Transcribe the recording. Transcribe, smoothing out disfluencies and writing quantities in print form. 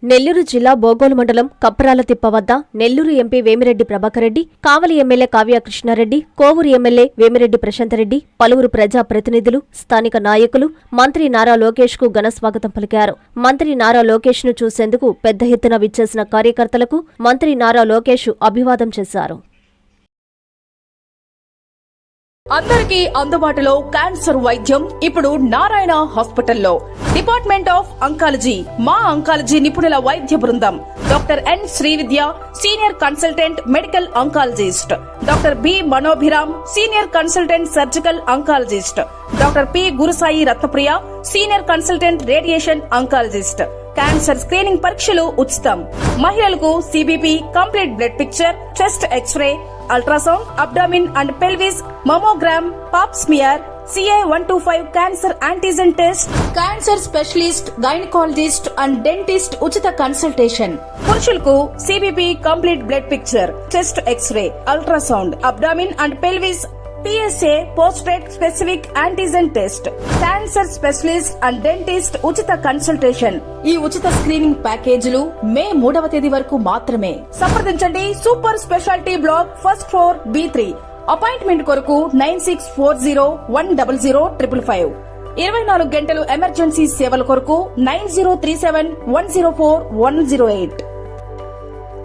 నెల్లూరు జిల్లా బోగోలు మండలం కప్పరాల తిప్ప వద్ద నెల్లూరు ఎంపీ వేమిరెడ్డి ప్రభాకర్ రెడ్డి, కావలి ఎమ్మెల్యే కావ్య కృష్ణారెడ్డి, కోవూరు ఎమ్మెల్యే వేమిరెడ్డి ప్రశాంతరెడ్డి, పలువురు ప్రజా ప్రతినిధులు, స్థానిక నాయకులు మంత్రి నారా లోకేష్ కు ఘన స్వాగతం పలికారు. మంత్రి నారా లోకేష్ ను చూసేందుకు పెద్ద ఎత్తున విచ్చేసిన కార్యకర్తలకు మంత్రి నారా లోకేష్ అభివాదం చేశారు. అందరికీ అందుబాటులో క్యాన్సర్ వైద్యం ఇప్పుడు నారాయణ హాస్పిటల్లో. డిపార్ట్మెంట్ ఆఫ్ అంకాలజీ, మా అంకాలజీ నిపుణుల వైద్య బృందం. Doctor N Srividya, senior consultant medical oncologist. Doctor B Manobhiram, senior consultant surgical oncologist. Doctor P Gurusai Ratnapriya, senior consultant radiation oncologist. Cancer screening పరీక్షలు ఉచితం. మహిళలకు CBP, complete blood picture, chest X-ray, ultrasound, abdomen and pelvis, mammogram, pap smear, CA-125 cancer antigen test, cancer specialist, gynaecologist and dentist ఉచిత consultation. పురుషులకు CBP, complete blood picture, chest X-ray, ultrasound, abdomen and pelvis, PSA పోస్ట్రేట్ specific antigen test, cancer specialist and dentist ఉచిత consultation. ఈ ఉచిత screening ప్యాకేజీలు మే 3వ తేదీ వరకు మాత్రమే. సంప్రదించండి super speciality block, first floor, B3. Appointment కొరకు 9640100555. 24 గంటలు ఎమర్జెన్సీ సేవల కొరకు 9037104108.